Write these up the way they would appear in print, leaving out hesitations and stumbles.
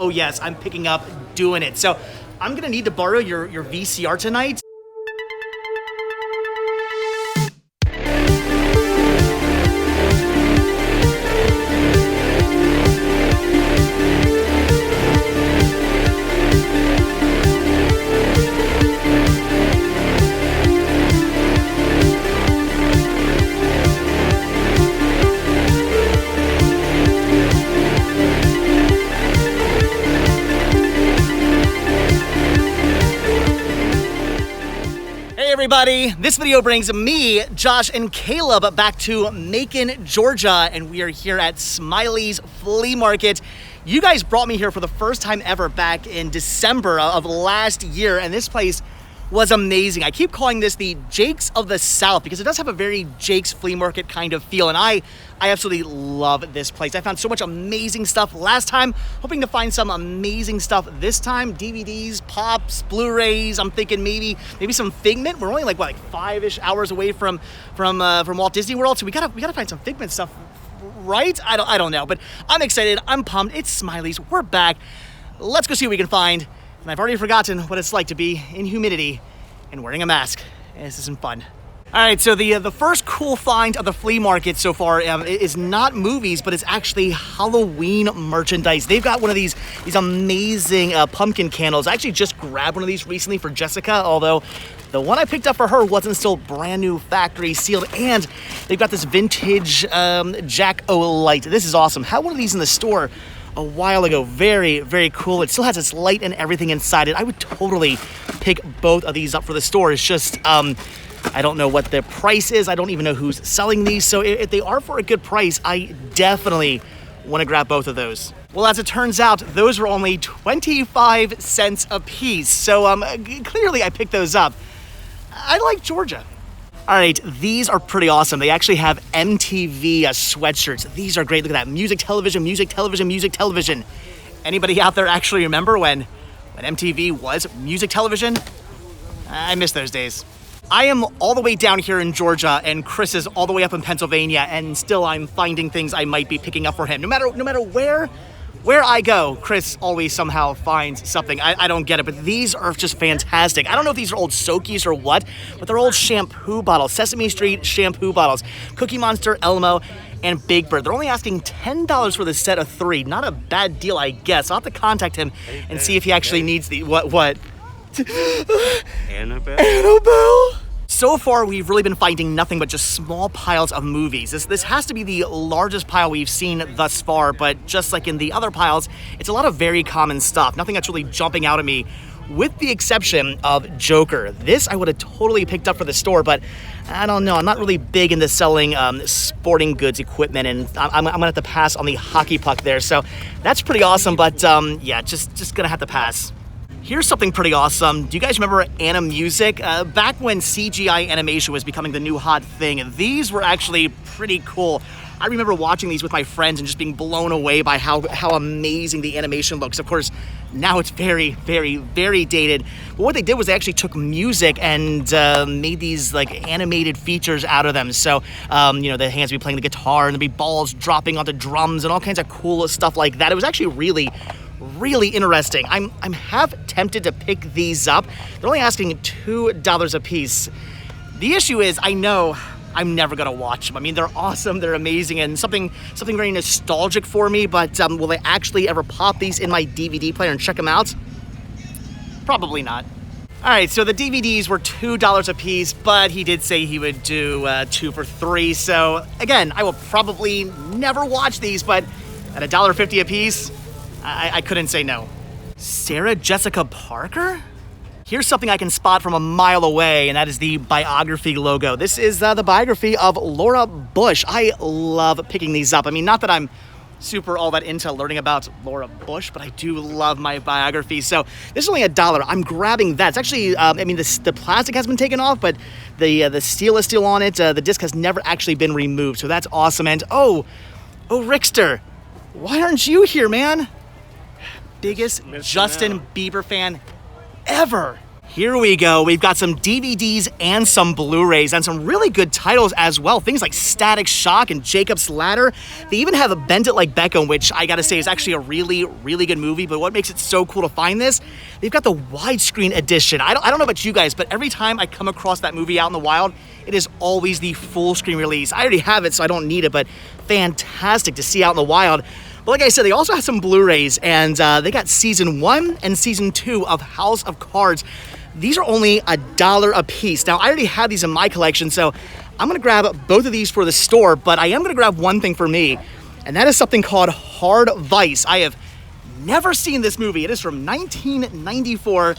Oh yes, I'm picking up doing it. So I'm gonna need to borrow your VCR tonight. Everybody, this video brings me, Josh, and Caleb back to Macon, Georgia, and we are here at Smiley's Flea Market. You guys brought me here for the first time ever back in December of last year, and this place was amazing. I keep calling this the Jake's of the South because it does have a very Jake's Flea Market kind of feel, and I absolutely love this place. I found so much amazing stuff last time, hoping to find some amazing stuff this time. DVDs, pops, Blu-rays. I'm thinking maybe some Figment. We're only like 5-ish hours away from Walt Disney World, so we gotta find some Figment stuff, right? I don't know, but I'm excited. I'm pumped. It's Smiley's. We're back. Let's go see what we can find. And I've already forgotten what it's like to be in humidity and wearing a mask. This isn't fun. All right, so the first cool find of the flea market so far is not movies, but it's actually Halloween merchandise. They've got one of these amazing pumpkin candles. I actually just grabbed one of these recently for Jessica, although the one I picked up for her wasn't still brand new factory sealed, and they've got this vintage Jack-o'-lantern. This is awesome. Had one of these in the store a while ago. Very, very cool. It still has its light and everything inside it. I would totally pick both of these up for the store. It's just, I don't know what the price is. I don't even know who's selling these. So if they are for a good price, I definitely want to grab both of those. Well, as it turns out, those were only 25 cents a piece. So clearly I picked those up. I like Georgia. All right, these are pretty awesome. They actually have MTV sweatshirts. These are great. Look at that. Music, television, music, television, music, television. Anybody out there actually remember when MTV was music television? I miss those days. I am all the way down here in Georgia, and Chris is all the way up in Pennsylvania, and still I'm finding things I might be picking up for him. No matter where I go, Chris always somehow finds something. I don't get it, but these are just fantastic. I don't know if these are old Soakies or what, but they're old shampoo bottles. Sesame Street shampoo bottles. Cookie Monster, Elmo, and Big Bird. They're only asking $10 for the set of 3. Not a bad deal, I guess. I'll have to contact him and see if he actually needs the... What? Annabelle? So far, we've really been finding nothing but just small piles of movies. This has to be the largest pile we've seen thus far, but just like in the other piles, it's a lot of very common stuff. Nothing that's really jumping out at me, with the exception of Joker. This I would have totally picked up for the store, but I don't know. I'm not really big into selling sporting goods equipment, and I'm gonna have to pass on the hockey puck there. So that's pretty awesome, but yeah, just gonna have to pass. Here's something pretty awesome. Do you guys remember Animusic? Back when CGI animation was becoming the new hot thing, these were actually pretty cool. I remember watching these with my friends and just being blown away by how amazing the animation looks. Of course, now it's very, very, very dated. But what they did was they actually took music and made these like animated features out of them. So, the hands would be playing the guitar and there'd be balls dropping onto drums and all kinds of cool stuff like that. It was actually really interesting. I'm half tempted to pick these up. They're only asking $2 a piece. The issue is, I know I'm never gonna watch them. I mean, they're awesome, they're amazing, and something very nostalgic for me, but will they actually ever pop these in my DVD player and check them out? Probably not. All right, so the DVDs were $2 a piece, but he did say he would do 2 for $3. So again, I will probably never watch these, but at $1.50 a piece, I couldn't say no. Sarah Jessica Parker? Here's something I can spot from a mile away, and that is the biography logo. This is the biography of Laura Bush. I love picking these up. I mean, not that I'm super all that into learning about Laura Bush, but I do love my biography. So this is only $1. I'm grabbing that. It's actually, the plastic has been taken off, but the steel is still on it. The disc has never actually been removed, so that's awesome. And oh, Rickster, why aren't you here, man? Biggest Justin Bieber fan ever. Here we go. We've got some DVDs and some Blu-rays and some really good titles as well. Things like Static Shock and Jacob's Ladder. They even have a Bend It Like Beckham, which I gotta say is actually a really, really good movie. But what makes it so cool to find this, they've got the widescreen edition. I don't know about you guys, but every time I come across that movie out in the wild, it is always the full screen release. I already have it, so I don't need it, but fantastic to see out in the wild. But like I said, they also have some Blu-rays, and they got season 1 and season 2 of House of Cards. These are only $1 a piece. Now, I already have these in my collection, so I'm gonna grab both of these for the store, but I am gonna grab one thing for me, and that is something called Hard Vice. I have never seen this movie. It is from 1994.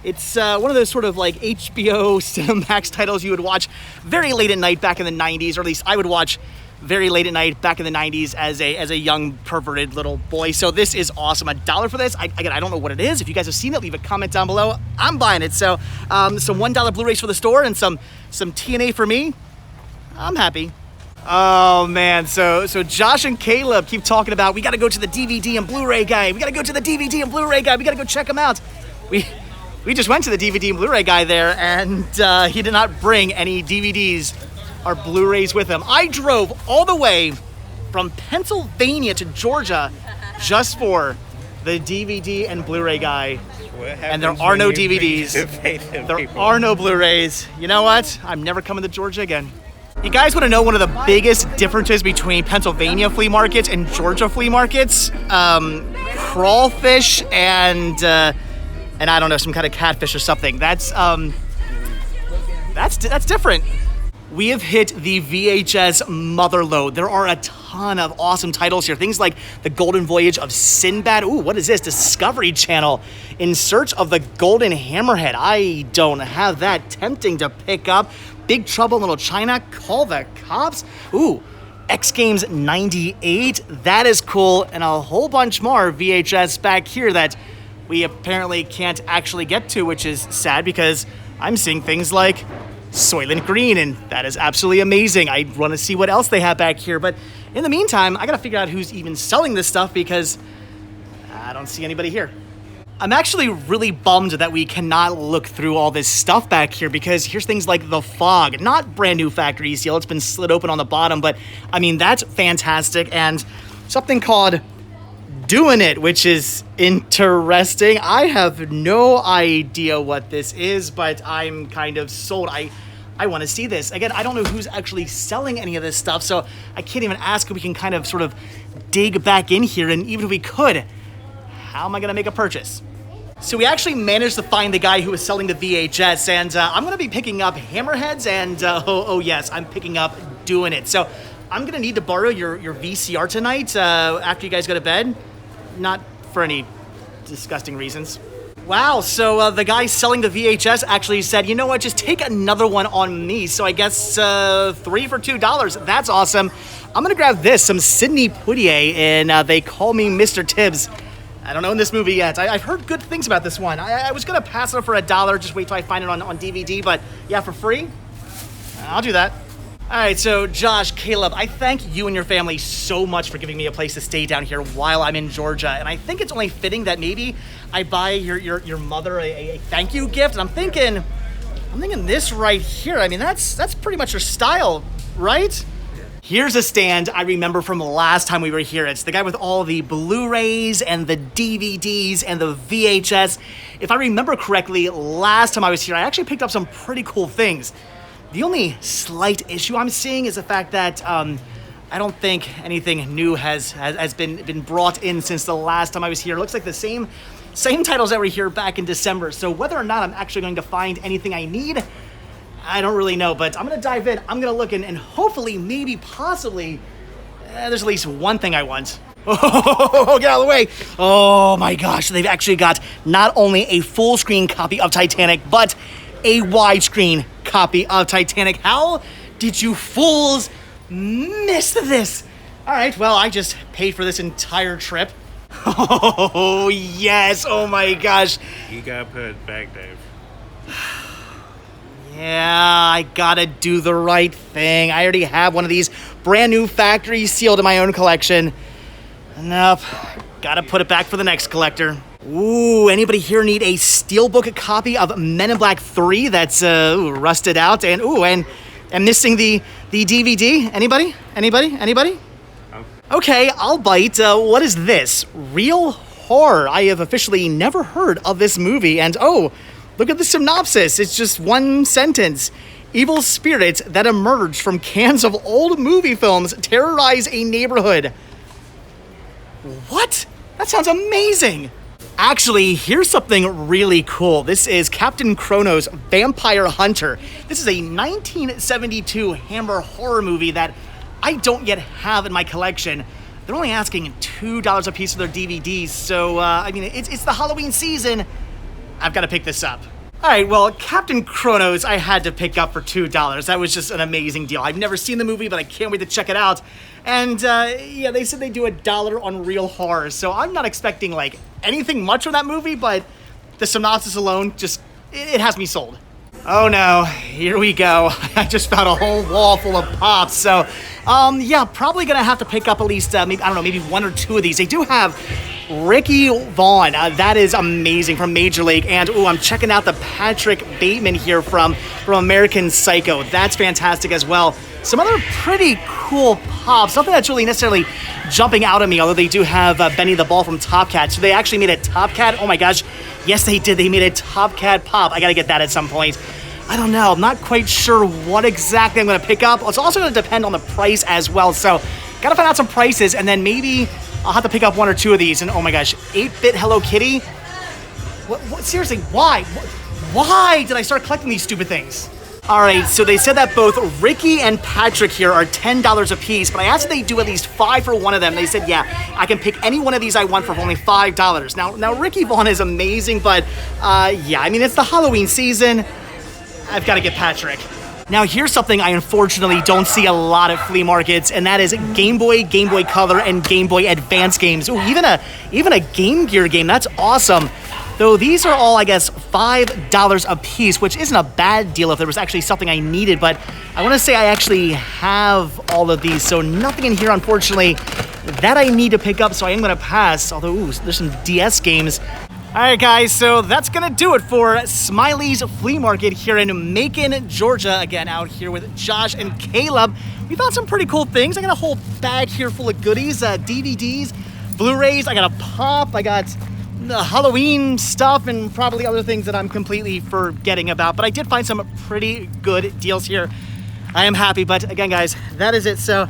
It's one of those sort of like HBO Cinemax titles you would watch very late at night back in the 90s, or at least I would watch very late at night back in the 90s as a young perverted little boy. So this is awesome. $1 for this. Again, I don't know what it is. If you guys have seen it, leave a comment down below. I'm buying it. So some $1 Blu-rays for the store and some TNA for me. I'm happy. Oh man, so Josh and Caleb keep talking about we gotta go to the DVD and Blu-ray guy. We gotta go to the DVD and Blu-ray guy. We gotta go check him out. We just went to the DVD and Blu-ray guy there, and he did not bring any DVDs or Blu-rays with him. I drove all the way from Pennsylvania to Georgia just for the DVD and Blu-ray guy. And there are no DVDs. There are no Blu-rays. You know what? I'm never coming to Georgia again. You guys want to know one of the biggest differences between Pennsylvania flea markets and Georgia flea markets? Crawfish and I don't know, some kind of catfish or something. That's different. We have hit the VHS motherlode. There are a ton of awesome titles here. Things like The Golden Voyage of Sinbad. Ooh, what is this? Discovery Channel. In Search of the Golden Hammerhead. I don't have that. Tempting to pick up. Big Trouble in Little China. Call the Cops. Ooh, X Games 98. That is cool. And a whole bunch more VHS back here that we apparently can't actually get to, which is sad because I'm seeing things like Soylent Green, and that is absolutely amazing. I want to see what else they have back here, but in the meantime, I gotta figure out who's even selling this stuff because I don't see anybody here. I'm actually really bummed that we cannot look through all this stuff back here because here's things like The Fog, not brand new factory seal, it's been slid open on the bottom, but I mean, that's fantastic, and something called Doing It, which is interesting. I have no idea what this is, but I'm kind of sold. I want to see this. Again, I don't know who's actually selling any of this stuff, so I can't even ask if we can kind of sort of dig back in here, and even if we could, how am I going to make a purchase? So we actually managed to find the guy who was selling the VHS, and I'm going to be picking up Hammerheads, and oh yes, I'm picking up Doing It. So I'm going to need to borrow your VCR tonight after you guys go to bed. Not for any disgusting reasons. Wow, so the guy selling the VHS actually said, you know what, just take another one on me. So I guess 3 for $2. That's awesome. I'm gonna grab this, some Sidney Poitier, and They Call Me Mr. Tibbs. I don't know in this movie yet. I've heard good things about this one. I was gonna pass it up for $1, just wait till I find it on DVD, but yeah, for free, I'll do that. All right, so Josh, Caleb, I thank you and your family so much for giving me a place to stay down here while I'm in Georgia. And I think it's only fitting that maybe I buy your mother a thank you gift. And I'm thinking this right here. I mean, that's pretty much her style, right? Here's a stand I remember from last time we were here. It's the guy with all the Blu-rays and the DVDs and the VHS. If I remember correctly, last time I was here, I actually picked up some pretty cool things. The only slight issue I'm seeing is the fact that I don't think anything new has been brought in since the last time I was here. It looks like the same titles that were here back in December. So whether or not I'm actually going to find anything I need, I don't really know. But I'm going to dive in. I'm going to look in, and hopefully, maybe, possibly, there's at least one thing I want. Oh, get out of the way. Oh my gosh, they've actually got not only a full screen copy of Titanic, but a widescreen copy of Titanic. How did you fools miss this? All right, well, I just paid for this entire trip. Oh, yes. Oh, my gosh. You gotta put it back, Dave. Yeah, I gotta do the right thing. I already have one of these brand new factory sealed in my own collection. Nope. Gotta put it back for the next collector. Ooh, anybody here need a steelbook copy of Men in Black 3 that's rusted out and missing the DVD? Anybody? Okay, I'll bite. What is this? Real horror. I have officially never heard of this movie. And oh, look at the synopsis. It's just one sentence. Evil spirits that emerge from cans of old movie films terrorize a neighborhood. What? That sounds amazing. Actually, here's something really cool. This is Captain Chrono's Vampire Hunter. This is a 1972 Hammer horror movie that I don't yet have in my collection. They're only asking $2 a piece for their DVDs, so I mean, it's the Halloween season. I've got to pick this up. All right, well, Captain Chronos I had to pick up for $2. That was just an amazing deal. I've never seen the movie, but I can't wait to check it out. And yeah, they said they do $1 on Real Horror, so I'm not expecting like anything much from that movie, but the synopsis alone just, it has me sold. Oh no, here we go. I just found a whole wall full of pops. So, yeah, probably gonna have to pick up at least, maybe one or two of these. They do have Ricky Vaughn. That is amazing from Major League. And, ooh, I'm checking out the Patrick Bateman here from American Psycho. That's fantastic as well. Some other pretty cool pops. Nothing that's really necessarily jumping out at me, although they do have Benny the Ball from Top Cat. So they actually made a Top Cat. Oh my gosh. Yes, they did. They made a Top Cat pop. I gotta get that at some point. I don't know. I'm not quite sure what exactly I'm gonna pick up. It's also gonna depend on the price as well. So gotta find out some prices, and then maybe I'll have to pick up one or two of these. And oh my gosh, 8-bit Hello Kitty? What seriously, why? Why did I start collecting these stupid things? All right, so they said that both Ricky and Patrick here are $10 a piece, but I asked if they do at least 5 for one of them. They said, yeah, I can pick any one of these I want for only $5. Now Ricky Vaughn is amazing, but yeah, I mean, it's the Halloween season. I've got to get Patrick. Now, here's something I unfortunately don't see a lot at flea markets, and that is Game Boy, Game Boy Color, and Game Boy Advance games. Ooh, even a Game Gear game. That's awesome. Though these are all, I guess, $5 a piece, which isn't a bad deal if there was actually something I needed, but I want to say I actually have all of these, so nothing in here, unfortunately, that I need to pick up, so I am going to pass, although, ooh, there's some DS games. All right, guys, so that's going to do it for Smiley's Flea Market here in Macon, Georgia. Again, out here with Josh and Caleb. We found some pretty cool things. I got a whole bag here full of goodies, DVDs, Blu-rays. I got a pop. I got the Halloween stuff and probably other things that I'm completely forgetting about. But I did find some pretty good deals here. I am happy. But again, guys, that is it. So,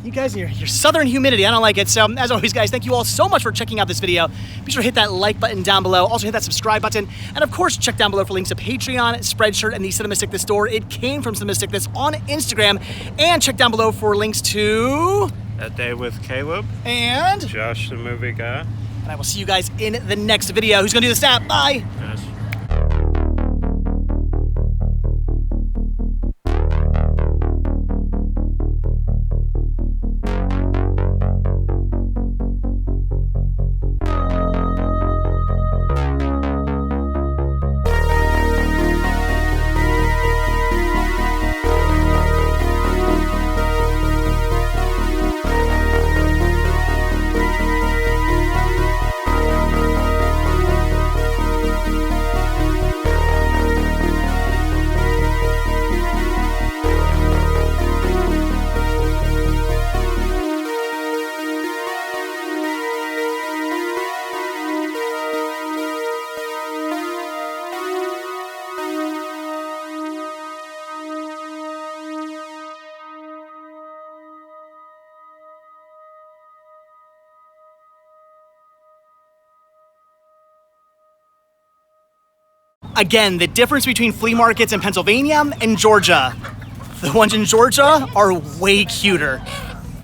you guys, your southern humidity, I don't like it. So as always, guys, thank you all so much for checking out this video. Be sure to hit that like button down below. Also hit that subscribe button. And of course, check down below for links to Patreon, Spreadshirt, and the Cinema Sickness store. It came from Cinema Sickness on Instagram. And check down below for links to A Day with Caleb and Josh the Movie Guy. And I will see you guys in the next video. Who's gonna do the snap? Bye. Yes. Again, the difference between flea markets in Pennsylvania and Georgia. The ones in Georgia are way cuter.